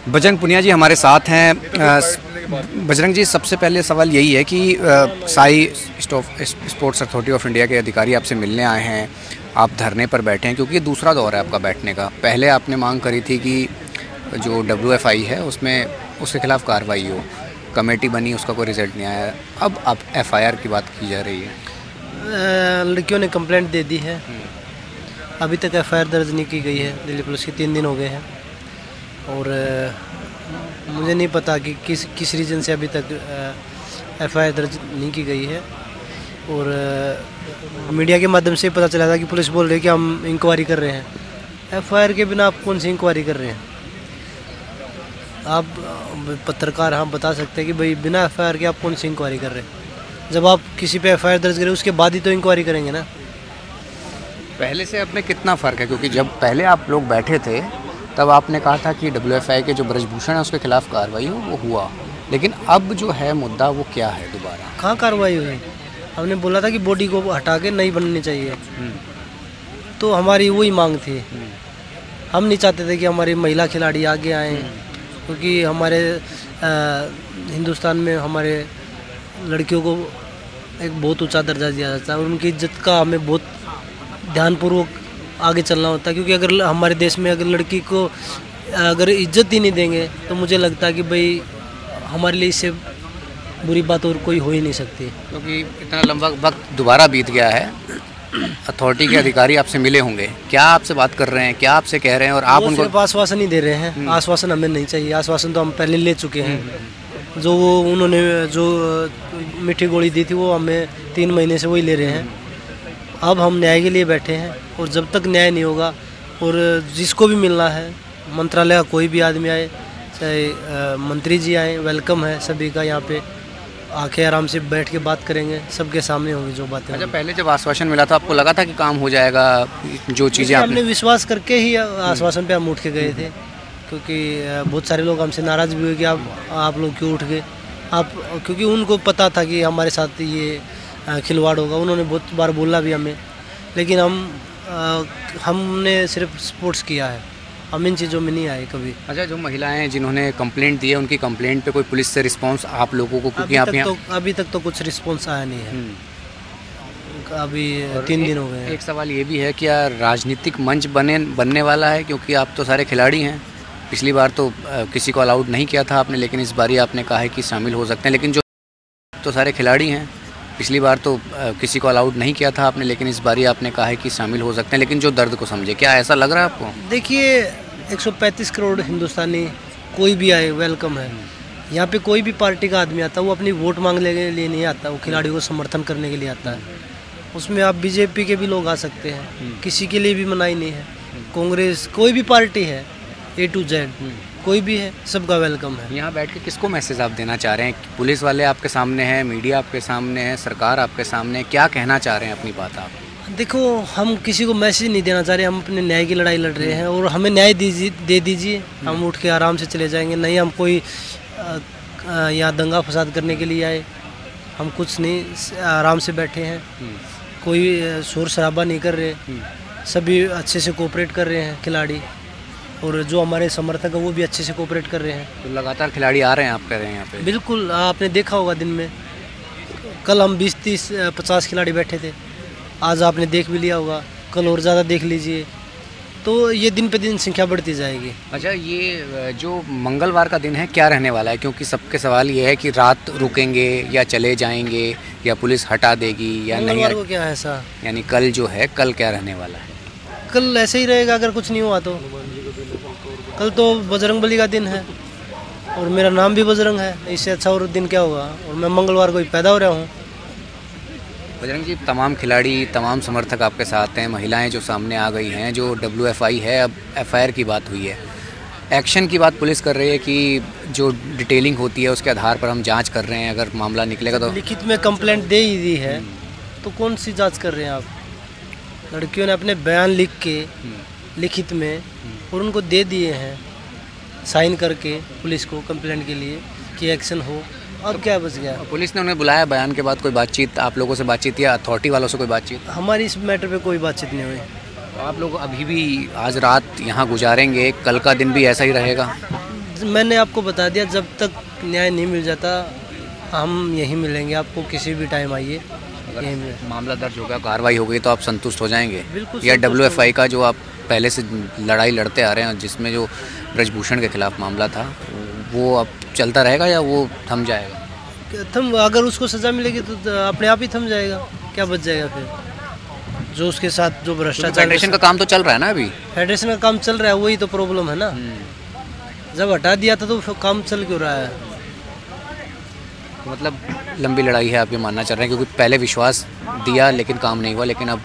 बजरंग पुनिया जी हमारे साथ हैं। बजरंग जी, सबसे पहले सवाल यही है कि Sai sports authority of India के अधिकारी आपसे मिलने आए हैं, आप धरने पर बैठे हैं क्योंकि ये दूसरा दौर है आपका बैठने का। पहले आपने मांग करी थी कि जो WFI है उसमें उसके खिलाफ कार्रवाई हो, कमेटी बनी, उसका कोई रिजल्ट नहीं आया। अब FIR की बात की जा रही है। लड़कियों ने कंप्लेंट दे दी है, अभी तक FIR दर्ज नहीं की गई है। दिल्ली पुलिस के 3 दिन हो गए हैं और मुझे नहीं पता कि किस रीज़न से अभी तक FIR दर्ज नहीं की गई है। और मीडिया के माध्यम से पता चला था कि पुलिस बोल रही है कि हम इंक्वायरी कर रहे हैं। FIR के बिना आप कौन सी इंक्वायरी कर रहे हैं? आप पत्रकार हाँ बता सकते हैं कि भाई बिना FIR के आप कौन सी इंक्वायरी कर रहे हैं? जब आप किसी पे FIR दर्ज करें उसके बाद ही तो इंक्वायरी करेंगे ना। पहले से अब में कितना फ़र्क है? क्योंकि जब पहले आप लोग बैठे थे तब आपने कहा था कि WFI के जो ब्रजभूषण है उसके खिलाफ कार्रवाई हो, वो हुआ, लेकिन अब जो है मुद्दा वो क्या है? दोबारा कहाँ कार्रवाई हुई? हमने बोला था कि बॉडी को हटा के नई बननी चाहिए, तो हमारी वही मांग थी। हम नहीं चाहते थे कि हमारी महिला खिलाड़ी आगे आएँ, क्योंकि हमारे हिंदुस्तान में हमारे लड़कियों को एक बहुत ऊंचा दर्जा दिया जाता है और उनकी इज्जत का हमें बहुत ध्यानपूर्वक आगे चलना होता है। क्योंकि अगर हमारे देश में अगर लड़की को अगर इज्जत ही नहीं देंगे तो मुझे लगता है कि भाई हमारे लिए इससे बुरी बात और कोई हो ही नहीं सकती। क्योंकि इतना लंबा वक्त दोबारा बीत गया है, अथॉरिटी के अधिकारी आपसे मिले होंगे, क्या आपसे बात कर रहे हैं, क्या आपसे कह रहे हैं? और आप उनको आश्वासन ही दे रहे हैं। आश्वासन हमें नहीं चाहिए, आश्वासन तो हम पहले ले चुके हैं। जो वो उन्होंने जो मीठी गोली दी थी वो हमें 3 महीने से वही ले रहे हैं। अब हम न्याय के लिए बैठे हैं और जब तक न्याय नहीं होगा, और जिसको भी मिलना है, मंत्रालय का कोई भी आदमी आए, चाहे मंत्री जी आए, वेलकम है सभी का। यहाँ पे आके आराम से बैठ के बात करेंगे, सबके सामने होंगी जो बातें। अच्छा, पहले जब आश्वासन मिला था आपको लगा था कि काम हो जाएगा? जो चीज़ें हमने विश्वास करके ही आश्वासन पे हम उठ के गए थे, क्योंकि बहुत सारे लोग हमसे नाराज़ भी हुए कि आप लोग क्यों उठ गए आप, क्योंकि उनको पता था कि हमारे साथ ये खिलवाड़ होगा। उन्होंने बहुत बार बोला भी हमें, लेकिन हमने सिर्फ स्पोर्ट्स किया है, हम इन चीज़ों में नहीं आए कभी। अच्छा, जो महिलाएं जिन्होंने कंप्लेंट दी है उनकी कंप्लेंट पे कोई पुलिस से रिस्पांस आप लोगों को? क्योंकि अभी तक तो कुछ रिस्पांस आया नहीं है। अभी 3 दिन हो गए हैं। एक सवाल ये भी है, क्या राजनीतिक मंच बनने वाला है? क्योंकि आप तो सारे खिलाड़ी हैं, पिछली बार तो किसी को अलाउड नहीं किया था आपने, लेकिन इस बार आपने कहा है कि शामिल हो सकते हैं। लेकिन जो तो सारे खिलाड़ी हैं, पिछली बार तो किसी को अलाउड नहीं किया था आपने, लेकिन इस बार आपने कहा है कि शामिल हो सकते हैं। लेकिन जो दर्द को समझे, क्या ऐसा लग रहा है आपको? देखिए, 135 करोड़ हिंदुस्तानी कोई भी आए वेलकम है। यहाँ पे कोई भी पार्टी का आदमी आता है, वो अपनी वोट मांगने के लिए नहीं आता, वो खिलाड़ियों को समर्थन करने के लिए आता है। उसमें आप BJP के भी लोग आ सकते हैं, किसी के लिए भी मनाही नहीं है। कांग्रेस, कोई भी पार्टी है, A to Z कोई भी है, सबका वेलकम है। यहाँ बैठ के किसको मैसेज आप देना चाह रहे हैं? पुलिस वाले आपके सामने हैं, मीडिया आपके सामने है, सरकार आपके सामने है, क्या कहना चाह रहे हैं अपनी बात आप? देखो, हम किसी को मैसेज नहीं देना चाह रहे, हम अपने न्याय की लड़ाई लड़ रहे हैं और हमें न्याय दे दीजिए, हम उठ के आराम से चले जाएंगे। नहीं हम कोई यहाँ दंगा फसाद करने के लिए आए, हम कुछ नहीं, आराम से बैठे हैं, कोई शोर शराबा नहीं कर रहे, सभी अच्छे से कोऑपरेट कर रहे हैं खिलाड़ी, और जो हमारे समर्थक है वो भी अच्छे से कोऑपरेट कर रहे हैं। तो लगातार खिलाड़ी आ रहे हैं, आप कह रहे हैं यहाँ पे? बिल्कुल, आपने देखा होगा दिन में, कल हम 20, 30, 50 खिलाड़ी बैठे थे, आज आपने देख भी लिया होगा, कल और ज़्यादा देख लीजिए, तो ये दिन पे दिन संख्या बढ़ती जाएगी। अच्छा, ये जो मंगलवार का दिन है क्या रहने वाला है? क्योंकि सबके सवाल ये है कि रात रुकेंगे या चले जाएंगे या पुलिस हटा देगी या नहीं। मंगलवार को क्या है ऐसा? यानी कल जो है, कल क्या रहने वाला है? कल ऐसे ही रहेगा अगर कुछ नहीं हुआ तो। कल तो बजरंगबली का दिन है और मेरा नाम भी बजरंग है, इससे अच्छा और दिन क्या होगा? और मैं मंगलवार को ही पैदा हो रहा हूँ। बजरंग जी, तमाम खिलाड़ी, तमाम समर्थक आपके साथ हैं, महिलाएं जो सामने आ गई हैं, जो WFI है, अब FIR की बात हुई है, एक्शन की बात पुलिस कर रही है कि जो डिटेलिंग होती है उसके आधार पर हम जांच कर रहे हैं, अगर मामला निकलेगा तो। लिखित में कंप्लेंट दे ही दी है तो कौन सी जांच कर रहे हैं आप? लड़कियों ने अपने बयान लिख के लिखित में और उनको दे दिए हैं साइन करके पुलिस को कंप्लेंट के लिए कि एक्शन हो। अब क्या बच गया? पुलिस ने उन्हें बुलाया, बयान के बाद कोई बातचीत आप लोगों से बातचीत या अथॉरिटी वालों से कोई बातचीत? हमारी इस मैटर पे कोई बातचीत नहीं हुई। तो आप लोग अभी भी आज रात यहाँ गुजारेंगे, कल का दिन भी ऐसा ही रहेगा? मैंने आपको बता दिया, जब तक न्याय नहीं मिल जाता हम यहीं मिलेंगे आपको, किसी भी टाइम आइए यहीं मिलेंगे। मामला दर्ज होगा, कार्रवाई हो गई तो आप संतुष्ट हो जाएंगे? बिल्कुल या संतुष्ट WFI का जो आप पहले से लड़ाई लड़ते आ रहे हैं, जिसमें जो ब्रजभूषण के खिलाफ मामला था, वो अब चलता रहेगा या वो थम जाएगा? अगर उसको सज़ा मिलेगी तो अपने आप ही थम जाएगा, क्या बच जाएगा फिर? जो उसके साथ जो भ्रष्टाचार, फेडरेशन का काम तो चल रहा है ना अभी? फेडरेशन का काम चल रहा है, वही तो प्रॉब्लम है ना। जब हटा दिया था तो काम चल क्यों रहा है? तो मतलब लंबी लड़ाई है, आप ये मानना चाह रहे हैं? क्योंकि पहले विश्वास दिया लेकिन काम नहीं हुआ, लेकिन अब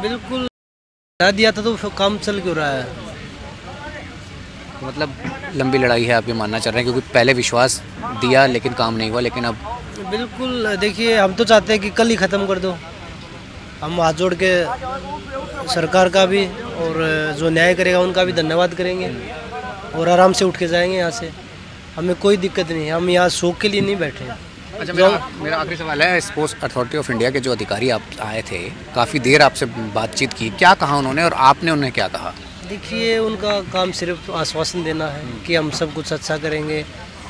बिल्कुल हटा दिया था तो काम चल क्यों रहा है? तो मतलब लंबी लड़ाई है, आप ये मानना चाह रहे हैं? क्योंकि पहले विश्वास दिया लेकिन काम नहीं हुआ, लेकिन अब बिल्कुल देखिए, हम तो चाहते हैं कि कल ही ख़त्म कर दो। हम हाथ जोड़ के सरकार का भी और जो न्याय करेगा उनका भी धन्यवाद करेंगे और आराम से उठ के जाएंगे यहाँ से। हमें कोई दिक्कत नहीं है, हम यहाँ शौक के लिए नहीं बैठे हैं। अच्छा, मेरा आखिरी सवाल है, स्पोर्ट्स अथॉरिटी ऑफ इंडिया के जो अधिकारी आप आए थे, काफ़ी देर आपसे बातचीत की, क्या कहा उन्होंने और आपने उन्हें क्या कहा? देखिए, उनका काम सिर्फ आश्वासन देना है कि हम सब कुछ अच्छा करेंगे।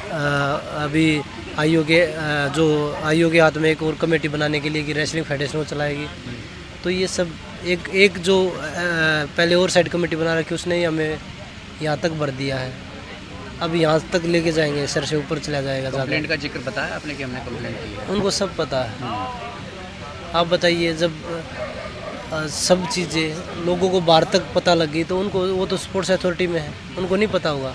अभी आयोग के हाथ में एक और कमेटी बनाने के लिए कि रेसलिंग फेडरेशन वो चलाएगी, तो ये सब एक जो पहले और साइड कमेटी बना रखी उसने ही हमें यहाँ तक भर दिया है। अब यहाँ तक लेके जाएंगे, सर से ऊपर चला जाएगा। कंप्लेंट का जिक्र बताया आपने कि हमने कंप्लेंट की है? उनको सब पता है। आप बताइए, जब सब चीज़ें लोगों को बाहर तक पता लग गई तो उनको, वो तो स्पोर्ट्स अथॉरिटी में है, उनको नहीं पता होगा।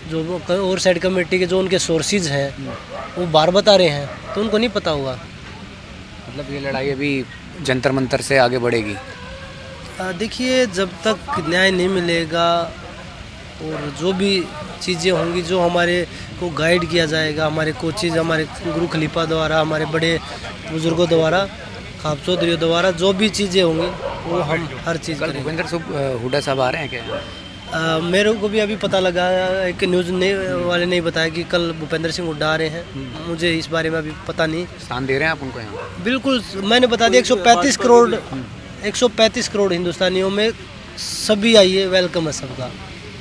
जो और साइड कमेटी के जो उनके सोर्सेज हैं वो बाहर बता रहे हैं, तो उनको नहीं पता होगा। मतलब ये लड़ाई अभी जंतर मंतर से आगे बढ़ेगी? देखिए, जब तक न्याय नहीं मिलेगा और जो भी चीज़ें होंगी, जो हमारे को गाइड किया जाएगा, हमारे कोचेज, हमारे गुरु खलीफा द्वारा, हमारे बड़े बुजुर्गों द्वारा, खाप चौधरी द्वारा, जो भी चीज़ें होंगी वो हम हर चीज़ करेंगे। भूपेंद्र हुड्डा साहब आ रहे हैं क्या? मेरे को भी अभी पता लगा, एक न्यूज़ वाले ने बताया कि कल भूपेंद्र सिंह हुड्डा आ रहे हैं। मुझे इस बारे में अभी पता नहीं। स्थान दे रहे हैं आप उनको यहाँ? बिल्कुल, मैंने बता दिया, 135 करोड़ हिंदुस्तानियों में सभी आइए, वेलकम है सबका,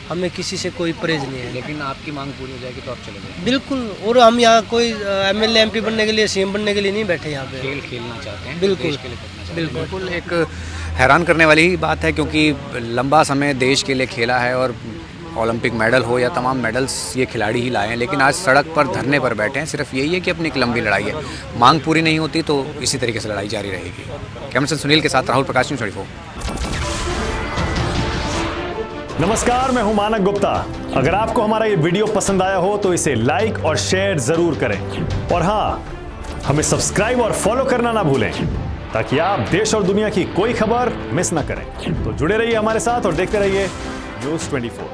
हमें किसी से कोई परहेज नहीं है। लेकिन आपकी मांग पूरी हो जाएगी तो आप चले जाएंगे? बिल्कुल, और हम यहाँ कोई MLA MP बनने के लिए, CM बनने के लिए नहीं बैठे यहाँ पे। खेल खेलना चाहते हैं, बिल्कुल देश के लिए करना चाहते हैं। बिल्कुल। एक हैरान करने वाली ही बात है, क्योंकि लंबा समय देश के लिए खेला है और ओलंपिक मेडल हो या तमाम मेडल्स ये खिलाड़ी ही लाए हैं, लेकिन आज सड़क पर धरने पर बैठे हैं। सिर्फ यही है कि अपनी एक लंबी लड़ाई है, मांग पूरी नहीं होती तो इसी तरीके से लड़ाई जारी रहेगी। कैमरामैन सुनील के साथ राहुल प्रकाश, न्यूज़ 24। नमस्कार, मैं हूं मानक गुप्ता। अगर आपको हमारा ये वीडियो पसंद आया हो तो इसे लाइक और शेयर जरूर करें, और हाँ, हमें सब्सक्राइब और फॉलो करना ना भूलें, ताकि आप देश और दुनिया की कोई खबर मिस ना करें। तो जुड़े रहिए हमारे साथ और देखते रहिए News 24।